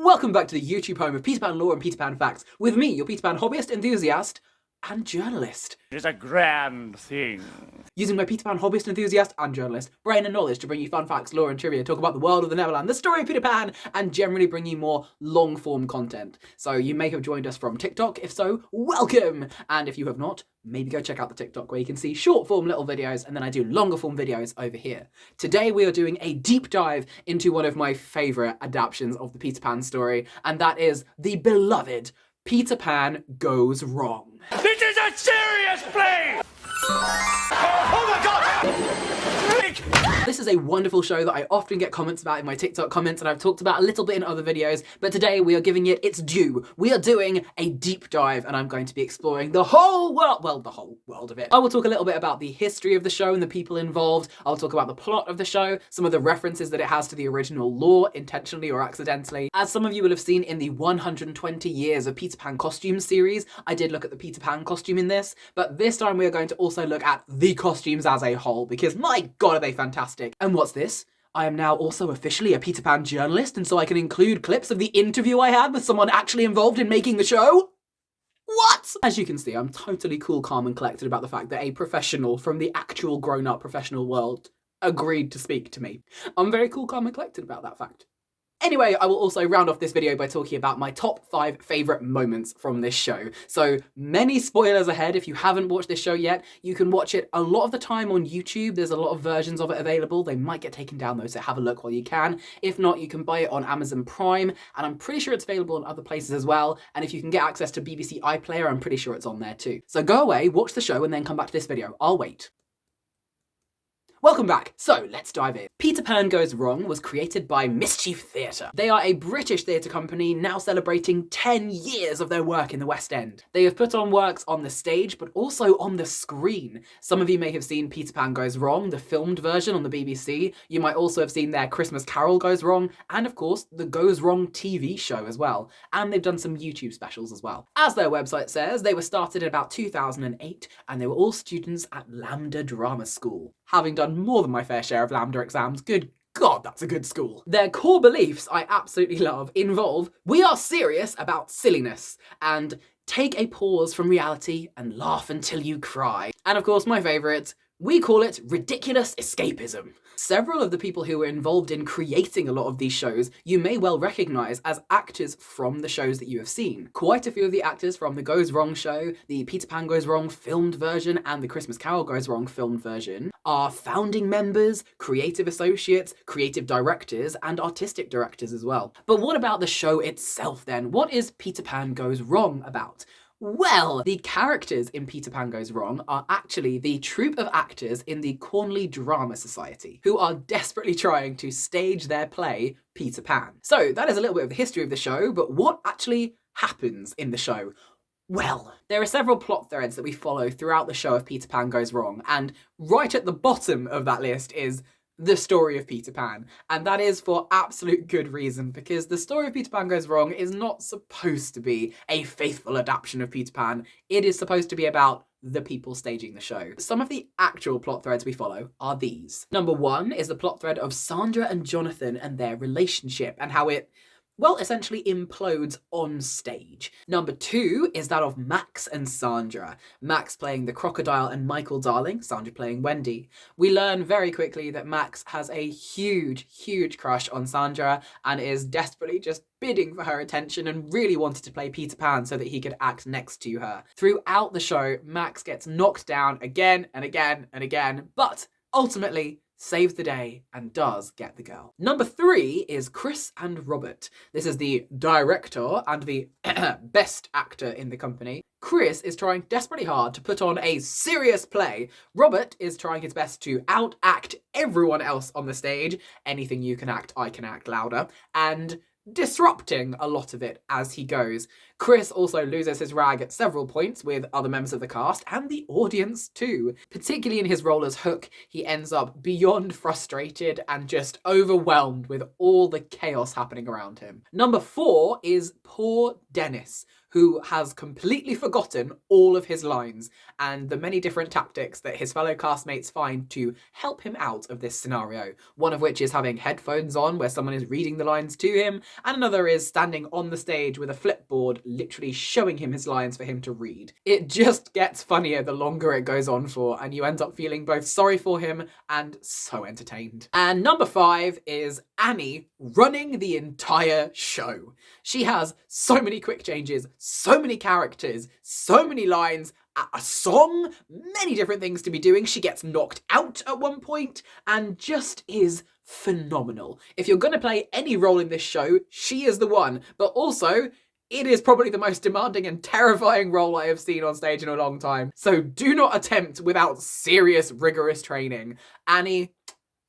Welcome back to the YouTube home of Peter Pan lore and Peter Pan facts, with me, your Peter Pan hobbyist, enthusiast, and journalist. It's a grand thing. Using my Peter Pan hobbyist, enthusiast, and journalist brain and knowledge to bring you fun facts, lore and trivia, talk about the world of the Neverland, the story of Peter Pan, and generally bring you more long-form content. So you may have joined us from TikTok. If so, welcome! And if you have not, maybe go check out the TikTok where you can see short-form little videos, and then I do longer-form videos over here. Today we are doing a deep dive into one of my favourite adaptations of the Peter Pan story, and that is the beloved Peter Pan Goes Wrong. This is a serious play! Oh my god! This is a wonderful show that I often get comments about in my TikTok comments, and I've talked about a little bit in other videos, but today we are giving it its due. We are doing a deep dive, and I'm going to be exploring the whole world, well, the whole world of it. I will talk a little bit about the history of the show and the people involved. I'll talk about the plot of the show, some of the references that it has to the original lore, intentionally or accidentally. As some of you will have seen in the 120 Years of Peter Pan Costumes series, I did look at the Peter Pan costume in this, but this time we are going to also look at the costumes as a whole, because my god are they fantastic. And what's this? I am now also officially a Peter Pan journalist, and so I can include clips of the interview I had with someone actually involved in making the show? What? As you can see, I'm totally cool, calm, and collected about the fact that a professional from the actual grown-up professional world agreed to speak to me. I'm very cool, calm, and collected about that fact. Anyway, I will also round off this video by talking about my top 5 favourite moments from this show. So many spoilers ahead. If you haven't watched this show yet, you can watch it a lot of the time on YouTube. There's a lot of versions of it available. They might get taken down though, so have a look while you can. If not, you can buy it on Amazon Prime, and I'm pretty sure it's available in other places as well. And if you can get access to BBC iPlayer, I'm pretty sure it's on there too. So go away, watch the show, and then come back to this video. I'll wait. Welcome back. So let's dive in. Peter Pan Goes Wrong was created by Mischief Theatre. They are a British theatre company now celebrating 10 years of their work in the West End. They have put on works on the stage, but also on the screen. Some of you may have seen Peter Pan Goes Wrong, the filmed version on the BBC. You might also have seen their Christmas Carol Goes Wrong, and of course, the Goes Wrong TV show as well. And they've done some YouTube specials as well. As their website says, they were started in about 2008, and they were all students at Lambda Drama School. Having done more than my fair share of Lambda exams, good God, that's a good school. Their core beliefs, I absolutely love, involve we are serious about silliness, and take a pause from reality and laugh until you cry. And of course, my favourite, we call it ridiculous escapism. Several of the people who were involved in creating a lot of these shows you may well recognise as actors from the shows that you have seen. Quite a few of the actors from the Goes Wrong show, the Peter Pan Goes Wrong filmed version, and the Christmas Carol Goes Wrong filmed version are founding members, creative associates, creative directors, and artistic directors as well. But what about the show itself then? What is Peter Pan Goes Wrong about? Well, the characters in Peter Pan Goes Wrong are actually the troupe of actors in the Cornley Drama Society, who are desperately trying to stage their play, Peter Pan. So that is a little bit of the history of the show, but what actually happens in the show? Well, there are several plot threads that we follow throughout the show of Peter Pan Goes Wrong, and right at the bottom of that list is the story of Peter Pan, and that is for absolute good reason, because the story of Peter Pan Goes Wrong is not supposed to be a faithful adaptation of Peter Pan. It is supposed to be about the people staging the show. Some of the actual plot threads we follow are these. Number 1 is the plot thread of Sandra and Jonathan and their relationship, and how it, well, essentially implodes on stage. Number 2 is that of Max and Sandra. Max playing the crocodile and Michael Darling, Sandra playing Wendy. We learn very quickly that Max has a huge, huge crush on Sandra and is desperately just bidding for her attention and really wanted to play Peter Pan so that he could act next to her. Throughout the show, Max gets knocked down again and again and again, but ultimately saves the day and does get the girl. Number 3 is Chris and Robert. This is the director and the best actor in the company. Chris is trying desperately hard to put on a serious play. Robert is trying his best to out-act everyone else on the stage. Anything you can act, I can act louder. And disrupting a lot of it as he goes. Chris also loses his rag at several points with other members of the cast and the audience too. Particularly in his role as Hook, he ends up beyond frustrated and just overwhelmed with all the chaos happening around him. Number 4 is poor Dennis, who has completely forgotten all of his lines and the many different tactics that his fellow castmates find to help him out of this scenario. One of which is having headphones on where someone is reading the lines to him, and another is standing on the stage with a flipboard literally showing him his lines for him to read. It just gets funnier the longer it goes on for, and you end up feeling both sorry for him and so entertained. And number 5 is Annie running the entire show. She has so many quick changes, so many characters, so many lines, a song, many different things to be doing. She gets knocked out at one point and just is phenomenal. If you're going to play any role in this show, she is the one. But also, it is probably the most demanding and terrifying role I have seen on stage in a long time. So do not attempt without serious, rigorous training. Annie,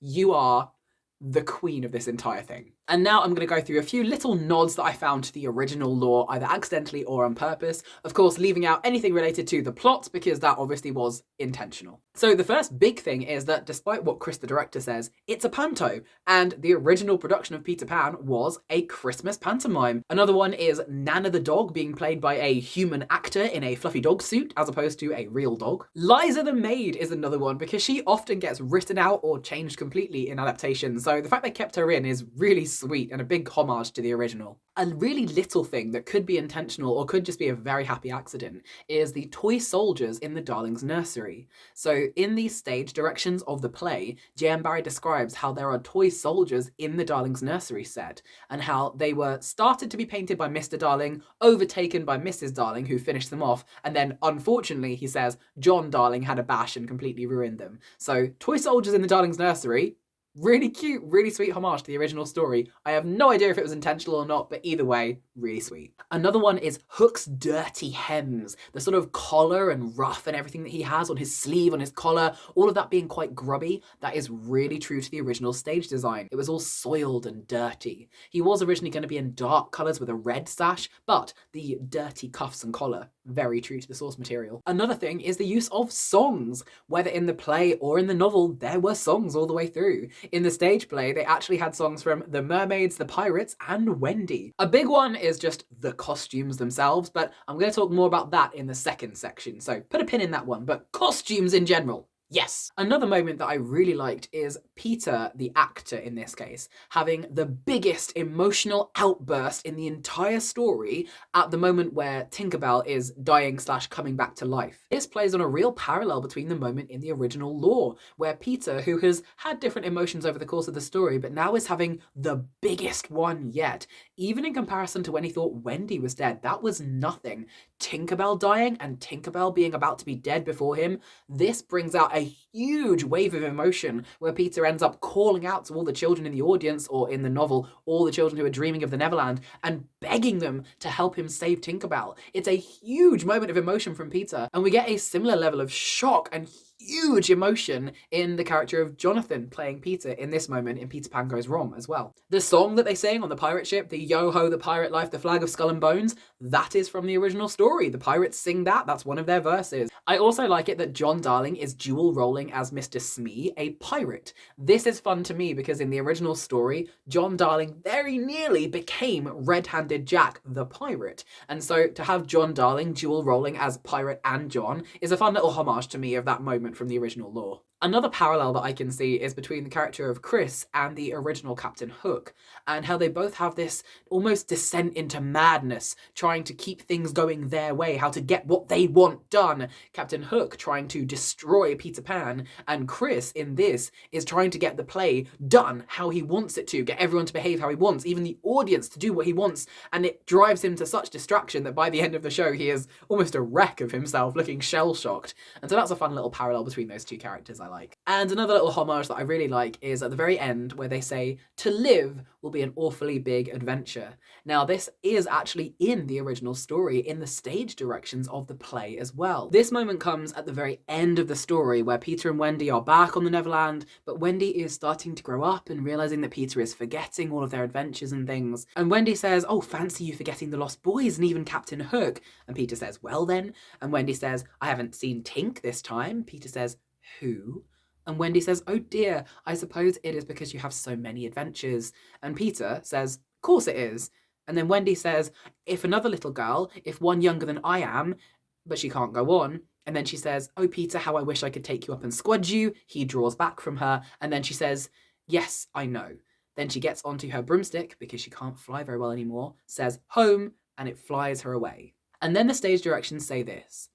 you are the queen of this entire thing. And now I'm going to go through a few little nods that I found to the original lore, either accidentally or on purpose. Of course, leaving out anything related to the plot, because that obviously was intentional. So the first big thing is that despite what Chris the director says, it's a panto, and the original production of Peter Pan was a Christmas pantomime. Another one is Nana the dog being played by a human actor in a fluffy dog suit, as opposed to a real dog. Liza the maid is another one, because she often gets written out or changed completely in adaptations, so the fact they kept her in is really sweet and a big homage to the original. A really little thing that could be intentional or could just be a very happy accident is the toy soldiers in the Darlings nursery. So in these stage directions of the play, J.M. Barrie describes how there are toy soldiers in the Darlings nursery set and how they were started to be painted by Mr. Darling, overtaken by Mrs. Darling, who finished them off, and then unfortunately, he says, John Darling had a bash and completely ruined them. So toy soldiers in the Darlings nursery, really cute, really sweet homage to the original story. I have no idea if it was intentional or not, but either way, really sweet. Another one is Hook's dirty hems. The sort of collar and ruff and everything that he has on his sleeve, on his collar, all of that being quite grubby, that is really true to the original stage design. It was all soiled and dirty. He was originally going to be in dark colours with a red sash, but the dirty cuffs and collar, very true to the source material. Another thing is the use of songs. Whether in the play or in the novel, there were songs all the way through. In the stage play, they actually had songs from the Mermaids, the Pirates, and Wendy. A big one is just the costumes themselves, but I'm going to talk more about that in the second section, so put a pin in that one. But costumes in general, yes. Another moment that I really liked is Peter, the actor in this case, having the biggest emotional outburst in the entire story at the moment where Tinkerbell is dying / coming back to life. This plays on a real parallel between the moment in the original lore, where Peter, who has had different emotions over the course of the story, but now is having the biggest one yet. Even in comparison to when he thought Wendy was dead, that was nothing. Tinkerbell dying and Tinkerbell being about to be dead before him, this brings out a huge wave of emotion where Peter ends up calling out to all the children in the audience, or in the novel, all the children who are dreaming of the Neverland, and begging them to help him save Tinkerbell. It's a huge moment of emotion from Peter, and we get a similar level of shock and huge emotion in the character of Jonathan playing Peter in this moment in Peter Pan Goes Wrong as well. The song that they sing on the pirate ship, the Yo-Ho, the Pirate Life, the Flag of Skull and Bones, that is from the original story. The pirates sing that, that's one of their verses. I also like it that John Darling is dual rolling as Mr. Smee, a pirate. This is fun to me because in the original story, John Darling very nearly became Red-Handed Jack the pirate. And so to have John Darling dual rolling as pirate and John is a fun little homage to me of that moment from the original lore. Another parallel that I can see is between the character of Chris and the original Captain Hook, and how they both have this almost descent into madness, trying to keep things going their way, how to get what they want done. Captain Hook trying to destroy Peter Pan, and Chris in this is trying to get the play done how he wants it to, get everyone to behave how he wants, even the audience to do what he wants, and it drives him to such distraction that by the end of the show he is almost a wreck of himself, looking shell-shocked. And so that's a fun little parallel between those two characters I like. And another little homage that I really like is at the very end where they say, to live will be an awfully big adventure. Now this is actually in the original story in the stage directions of the play as well. This moment comes at the very end of the story where Peter and Wendy are back on the Neverland, but Wendy is starting to grow up and realizing that Peter is forgetting all of their adventures and things. And Wendy says, oh, fancy you forgetting the Lost Boys and even Captain Hook. And Peter says, well then. And Wendy says, I haven't seen Tink this time. Peter says, who? And Wendy says, oh dear, I suppose it is because you have so many adventures. And Peter says, of course it is. And then Wendy says, if another little girl, if one younger than I am, but she can't go on. And then she says, oh, Peter, how I wish I could take you up and squudge you. He draws back from her. And then she says, yes, I know. Then she gets onto her broomstick, because she can't fly very well anymore, says home, and it flies her away. And then the stage directions say this.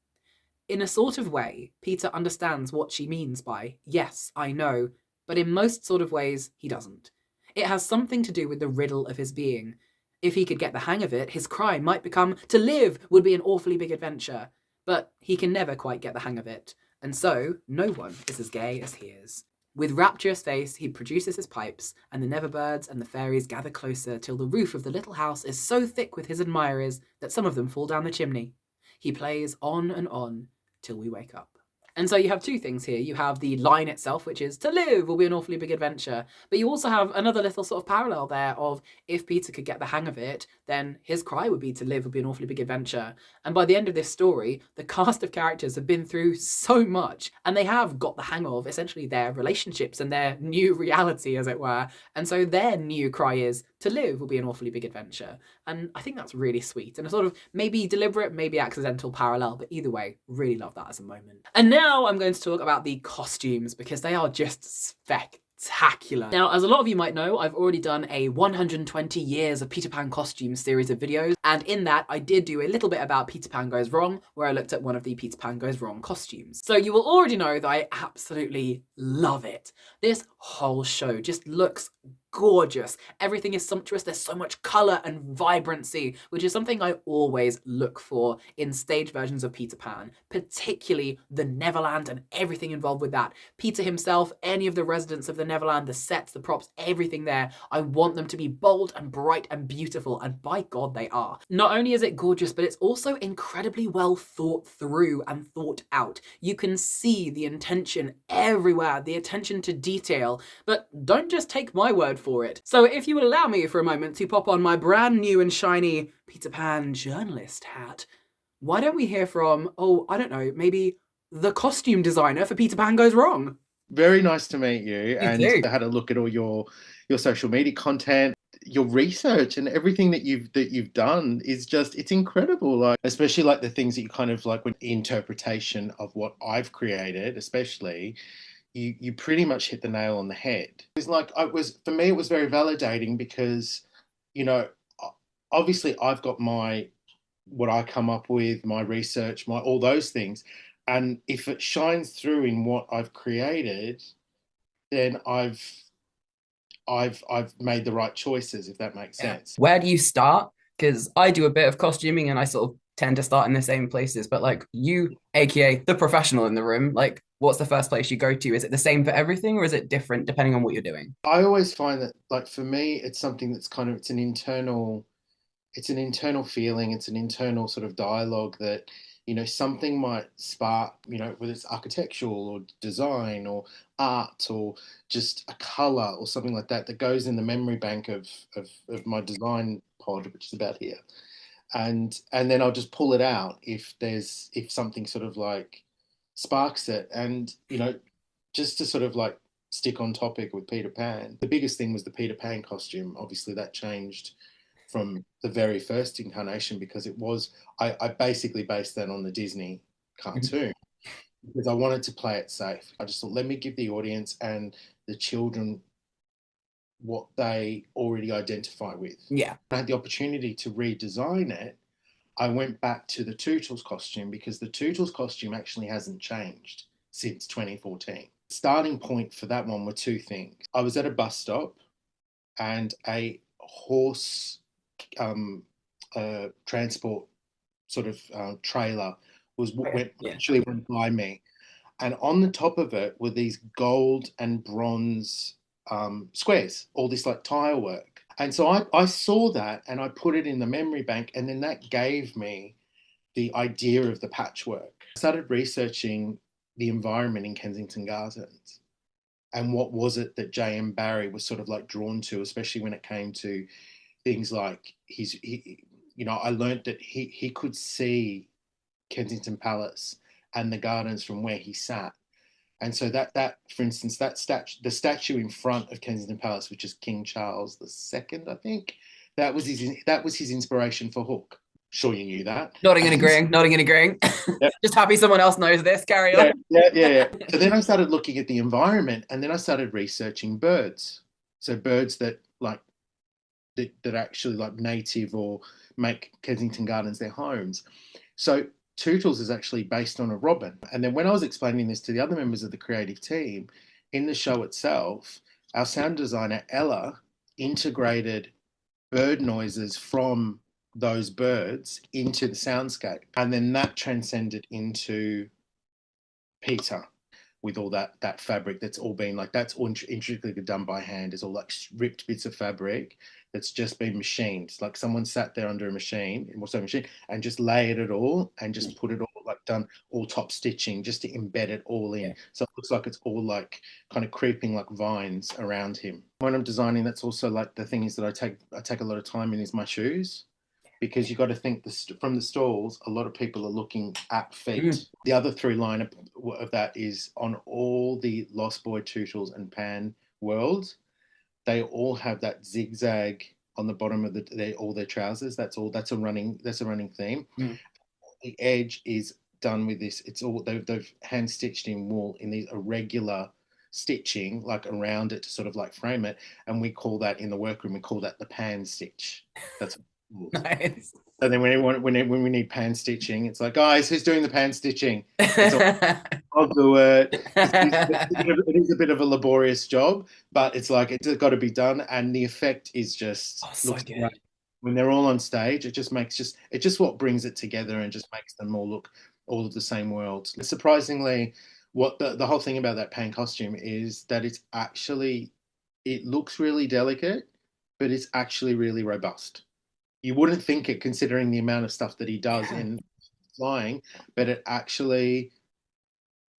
In a sort of way, Peter understands what she means by, yes, I know, but in most sort of ways, he doesn't. It has something to do with the riddle of his being. If he could get the hang of it, his cry might become, to live would be an awfully big adventure. But he can never quite get the hang of it, and so no one is as gay as he is. With rapturous face, he produces his pipes, and the Neverbirds and the fairies gather closer till the roof of the little house is so thick with his admirers that some of them fall down the chimney. He plays on and on till we wake up. And so you have two things here. You have the line itself, which is, to live will be an awfully big adventure. But you also have another little sort of parallel there of, if Peter could get the hang of it, then his cry would be, to live would be an awfully big adventure. And by the end of this story, the cast of characters have been through so much, and they have got the hang of essentially their relationships and their new reality, as it were. And so their new cry is, to live will be an awfully big adventure. And I think that's really sweet, and a sort of maybe deliberate, maybe accidental parallel, but either way, really love that as a moment. And now I'm going to talk about the costumes, because they are just spectacular. Now, as a lot of you might know, I've already done a 120 years of Peter Pan costumes series of videos, and in that I did do a little bit about Peter Pan Goes Wrong, where I looked at one of the Peter Pan Goes Wrong costumes. So you will already know that I absolutely love it. This whole show just looks gorgeous. Everything is sumptuous. There's so much colour and vibrancy, which is something I always look for in stage versions of Peter Pan, particularly the Neverland and everything involved with that. Peter himself, any of the residents of the Neverland, the sets, the props, everything there, I want them to be bold and bright and beautiful, and by God they are. Not only is it gorgeous, but it's also incredibly well thought through and thought out. You can see the intention everywhere, the attention to detail, but don't just take my word for it. So if you would allow me for a moment to pop on my brand new and shiny Peter Pan journalist hat, why don't we hear from, oh, I don't know, maybe the costume designer for Peter Pan Goes Wrong? Very nice to meet you. And too. I had a look at all your social media content, your research, and everything that you've done is just, it's incredible. Like, especially like the things that you kind of like with the interpretation of what I've created, especially. You pretty much hit the nail on the head. It's like, for me, it was very validating because, you know, obviously I've got what I come up with, my research, all those things. And if it shines through in what I've created, then I've made the right choices, if that makes sense. Where do you start? Because I do a bit of costuming and I sort of tend to start in the same places, but like you, aka the professional in the room, like what's the first place you go to? Is it the same for everything, or is it different depending on what you're doing? I always find that, like, for me, it's something that's kind of, it's an internal feeling, it's an internal sort of dialogue that, you know, something might spark, you know, whether it's architectural or design or art or just a color or something like that goes in the memory bank of my design pod, which is about here. And then I'll just pull it out if something sort of like sparks it. And, you know, just to sort of like stick on topic with Peter Pan, the biggest thing was the Peter Pan costume. Obviously that changed from the very first incarnation, because I basically based that on the Disney cartoon because I wanted to play it safe. I just thought, let me give the audience and the children what they already identify with. Yeah. I had the opportunity to redesign it. I went back to the Tootles costume because the Tootles costume actually hasn't changed since 2014. Starting point for that one were two things. I was at a bus stop and a horse transport sort of trailer went by me, and on the top of it were these gold and bronze squares, all this like tile work. And so I saw that and I put it in the memory bank, and then that gave me the idea of the patchwork. I started researching the environment in Kensington Gardens and what was it that J.M. Barrie was sort of like drawn to, especially when it came to things like I learned that he could see Kensington Palace and the gardens from where he sat. And so that for instance, the statue in front of Kensington Palace, which is King Charles II, I think, That was his inspiration for Hook. Sure, you knew that. Nodding and agreeing, nodding and agreeing. Yep. Just happy someone else knows this. Carry on. Yeah. So then I started looking at the environment, and then I started researching birds. So birds that actually like native or make Kensington Gardens their homes. So Tootles is actually based on a robin. And then when I was explaining this to the other members of the creative team, in the show itself, our sound designer, Ella, integrated bird noises from those birds into the soundscape. And then that transcended into Peter with all that fabric that's all been like, that's all intricately done by hand. It's all like ripped bits of fabric that's just been machined. Like someone sat there under a machine, and just layered it all and just put it all like done all top stitching just to embed it all in. So it looks like it's all like kind of creeping like vines around him. When I'm designing, that's also like the thing is that I take a lot of time in is my shoes. Because you've got to think from the stalls, a lot of people are looking at feet. The other through line of that is on all the Lost Boy, Tootles and Pan worlds, they all have that zigzag on the bottom of all their trousers. That's a running theme. The edge is done with this. It's all they've hand stitched in wool in these irregular stitching like around it to sort of like frame it, and we call that in the workroom, we call that the pan stitch. That's Nice. And then when we need pan stitching, it's like, guys, who's doing the pan stitching? I'll do it. It is a bit of a laborious job, but it's like it's got to be done, and the effect is just looks great. When they're all on stage, it just what brings it together and just makes them all look all of the same world. Surprisingly, what the whole thing about that pan costume is that it looks really delicate, but it's actually really robust. You wouldn't think it considering the amount of stuff that he does in flying, but it actually,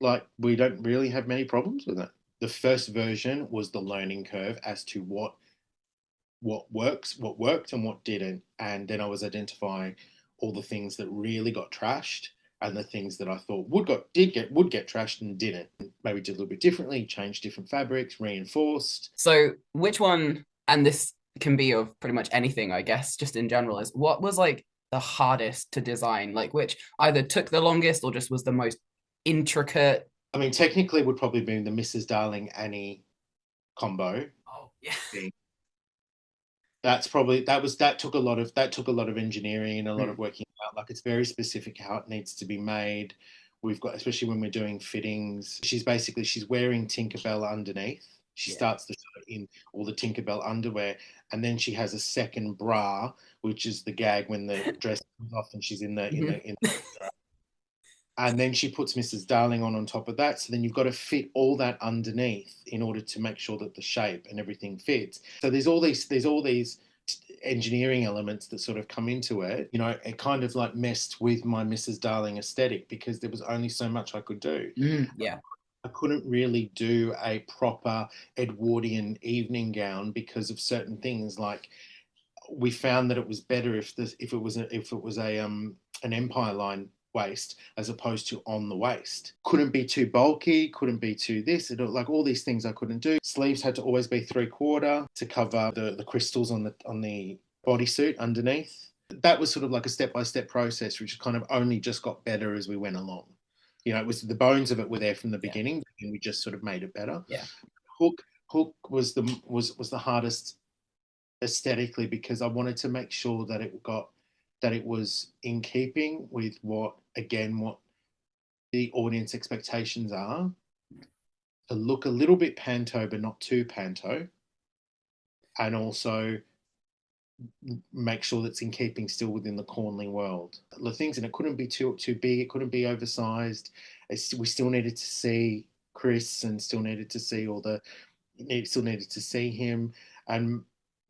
like, we don't really have many problems with it. The first version was the learning curve as to what worked and what didn't. And then I was identifying all the things that really got trashed and the things that I thought would get trashed and didn't. Maybe did a little bit differently, changed different fabrics, reinforced. So which one, and this can be of pretty much anything, I guess, just in general, is what was like the hardest to design? Like which either took the longest or just was the most intricate? I mean, technically would probably be the Mrs. Darling Annie combo. Oh yeah. That took a lot of engineering and a lot of working out. Like it's very specific how it needs to be made. We've got, especially when we're doing fittings, she's wearing Tinkerbell underneath. She starts the show in all the Tinkerbell underwear, and then she has a second bra, which is the gag when the dress comes off and she's in the and then she puts Mrs. Darling on top of that. So then you've got to fit all that underneath in order to make sure that the shape and everything fits. So there's all these engineering elements that sort of come into it. You know, it kind of like messed with my Mrs. Darling aesthetic because there was only so much I could do. I couldn't really do a proper Edwardian evening gown because of certain things. Like we found that it was better if it was an Empire line waist as opposed to on the waist. Couldn't be too bulky, couldn't be too this, like all these things I couldn't do. Sleeves had to always be 3/4 to cover the crystals on the bodysuit underneath. That was sort of like a step-by-step process, which kind of only just got better as we went along. You know, it was the bones of it were there from the beginning, and we just sort of made it better. Hook was the hardest aesthetically because I wanted to make sure that it was in keeping with what the audience expectations are, to look a little bit panto but not too panto, and also make sure that's in keeping still within the Cornley world. The things, and it couldn't be too big, it couldn't be oversized. We still needed to see Chris and still needed to see him and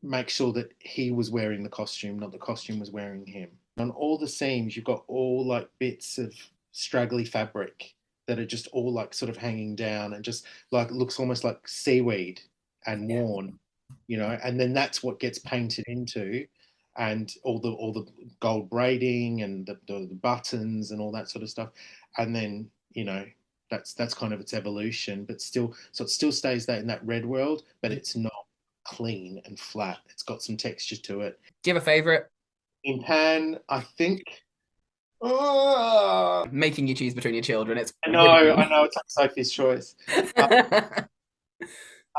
make sure that he was wearing the costume, not the costume was wearing him. On all the seams, you've got all like bits of straggly fabric that are just all like sort of hanging down and just like looks almost like seaweed and worn, you know, and then that's what gets painted into, and all the gold braiding and the buttons and all that sort of stuff. And then, you know, that's kind of its evolution, but still, so it still stays in that red world, but it's not clean and flat. It's got some texture to it. Do you have a favorite? In Pan, I think. Making you choose between your children. It's I know. It's like Sophie's choice.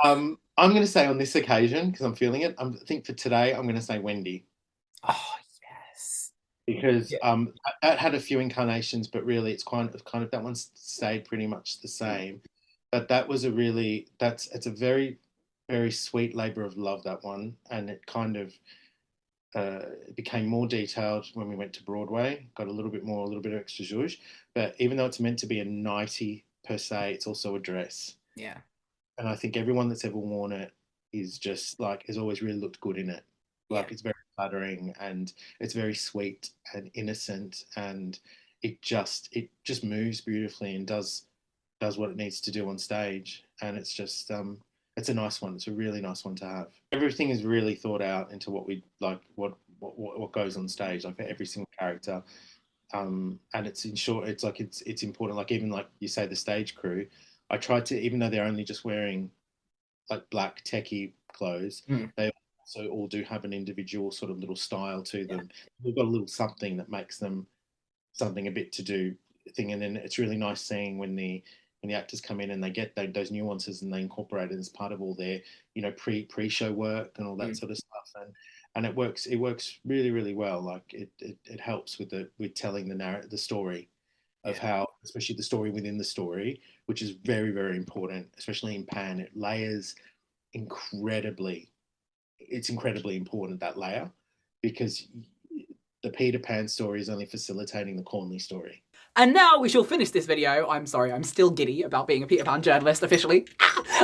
I'm going to say on this occasion, because I'm feeling it. I think for today, I'm going to say Wendy. Oh yes, because that had a few incarnations, but really it's kind of that one stayed pretty much the same. But that was it's a very, very sweet labor of love, that one, and it kind of became more detailed when we went to Broadway. Got a little bit of extra zhuzh, but even though it's meant to be a nightie per se, it's also a dress. Yeah, and I think everyone that's ever worn it is just like has always really looked good in it. Like it's very flattering and it's very sweet and innocent, and it just moves beautifully and does what it needs to do on stage. And it's just it's a nice one. It's a really nice one to have. Everything is really thought out into what we like, what goes on stage, like for every single character. And it's it's important. Like even like you say, the stage crew, I tried to, even though they're only just wearing like black techie clothes, they also all do have an individual sort of little style to them. They've got a little something that makes them something a bit to do thing. And then it's really nice seeing when the actors come in and they get those nuances and they incorporate it as part of all their, pre-show work and all that sort of stuff. And it works really, really well. Like it helps with telling the story of how, especially the story within the story, which is very, very important, especially in Pan. It layers incredibly. It's incredibly important, that layer, because the Peter Pan story is only facilitating the Cornley story. And now we shall finish this video. I'm sorry, I'm still giddy about being a Peter Pan journalist officially.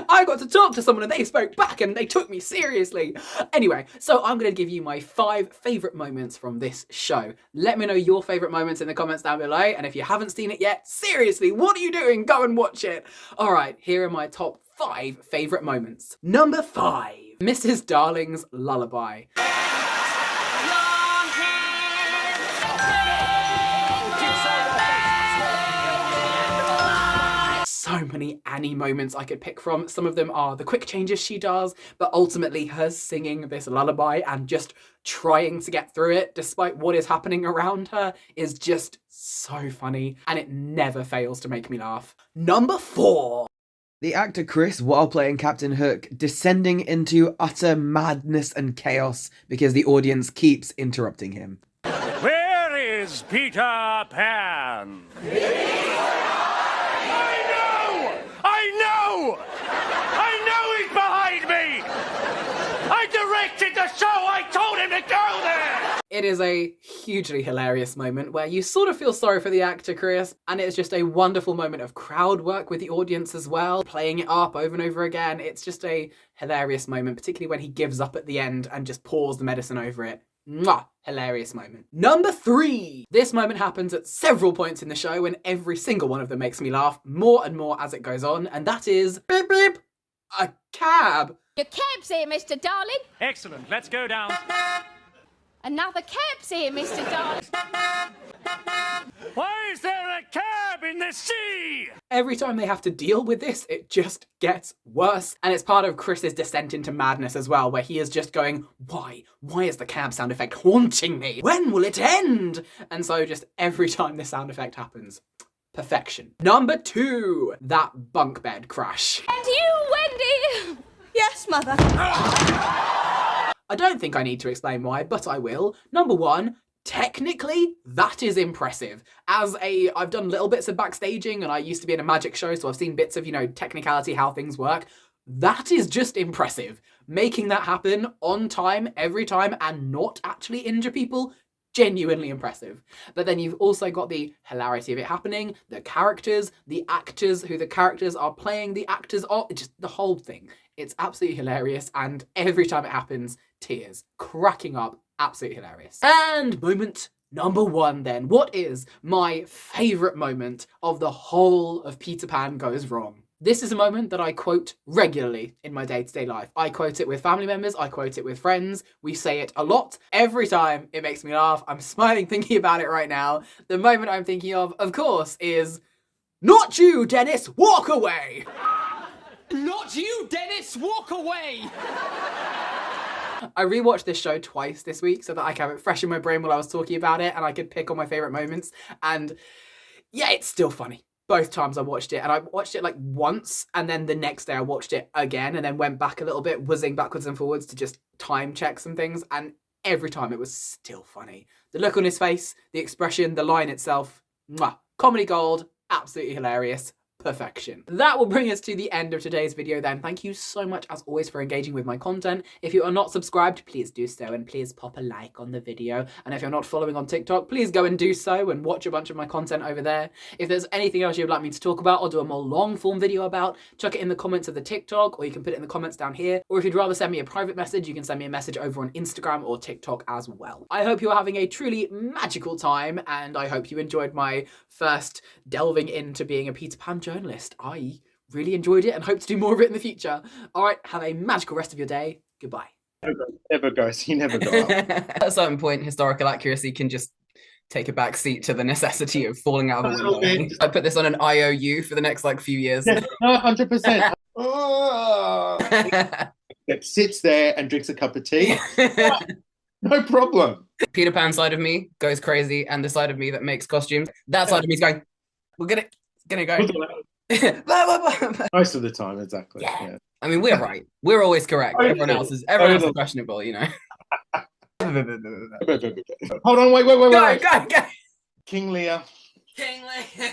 I got to talk to someone and they spoke back and they took me seriously. Anyway, so I'm going to give you my 5 favourite moments from this show. Let me know your favourite moments in the comments down below. And if you haven't seen it yet, seriously, what are you doing? Go and watch it. All right, here are my top 5 favourite moments. Number 5, Mrs. Darling's lullaby. So many Annie moments I could pick from. Some of them are the quick changes she does, but ultimately her singing this lullaby and just trying to get through it despite what is happening around her is just so funny, and it never fails to make me laugh. Number 4. The actor Chris, while playing Captain Hook, descending into utter madness and chaos because the audience keeps interrupting him. Where is Peter Pan? I know he's behind me! I directed the show! I told him to go there! It is a hugely hilarious moment where you sort of feel sorry for the actor Chris, and it's just a wonderful moment of crowd work with the audience as well, playing it up over and over again. It's just a hilarious moment, particularly when he gives up at the end and just pours the medicine over it. Mwah! Hilarious moment. Number 3. This moment happens at several points in the show, and every single one of them makes me laugh more and more as it goes on, and that is beep beep, a cab. Your cab's here, Mr. Darling. Excellent, let's go down. Another cab's here, Mr. Darling. Why is there a cab in the sea? Every time they have to deal with this, it just gets worse. And it's part of Chris's descent into madness as well, where he is just going, why? Why is the cab sound effect haunting me? When will it end? And so just every time this sound effect happens, perfection. Number 2, that bunk bed crash. And you, Wendy! Yes, Mother. I don't think I need to explain why, but I will. Number 1, technically, that is impressive. I've done little bits of backstaging and I used to be in a magic show, so I've seen bits of, technicality, how things work. That is just impressive. Making that happen on time, every time, and not actually injure people, genuinely impressive. But then you've also got the hilarity of it happening, the characters, the actors who the characters are playing, the actors are, just the whole thing. It's absolutely hilarious, and every time it happens, tears, cracking up, absolutely hilarious. And moment number 1 then. What is my favourite moment of the whole of Peter Pan Goes Wrong? This is a moment that I quote regularly in my day-to-day life. I quote it with family members, I quote it with friends, we say it a lot. Every time it makes me laugh. I'm smiling thinking about it right now. The moment I'm thinking of course, is, "Not you, Dennis, walk away!" Not you, Dennis! Walk away! I rewatched this show twice this week so that I could have it fresh in my brain while I was talking about it and I could pick on my favourite moments. And yeah, it's still funny. Both times I watched it, and I watched it like once, and then the next day I watched it again, and then went back a little bit, whizzing backwards and forwards to just time check some things, and every time it was still funny. The look on his face, the expression, the line itself, mwah, comedy gold, absolutely hilarious. Perfection. That will bring us to the end of today's video then. Thank you so much as always for engaging with my content. If you are not subscribed, please do so, and please pop a like on the video. And if you're not following on TikTok, please go and do so and watch a bunch of my content over there. If there's anything else you'd like me to talk about or do a more long form video about, chuck it in the comments of the TikTok, or you can put it in the comments down here. Or if you'd rather send me a private message, you can send me a message over on Instagram or TikTok as well. I hope you are having a truly magical time, and I hope you enjoyed my first delving into being a Peter Pan journalist. I really enjoyed it and hope to do more of it in the future. All right, have a magical rest of your day. Goodbye. Never goes. You never go up. At a certain point, historical accuracy can just take a back seat to the necessity of falling out of the window. I put this on an IOU for the next like few years. Yeah, no, 100%. That sits there and drinks a cup of tea. No problem. Peter Pan side of me goes crazy, and the side of me that makes costumes, that side of me is going, we're gonna go. Most of the time, exactly. Yeah. I mean, we're right. We're always correct. Everyone else is questionable, you know. Hold on, wait. Go. King Lear. King Lear.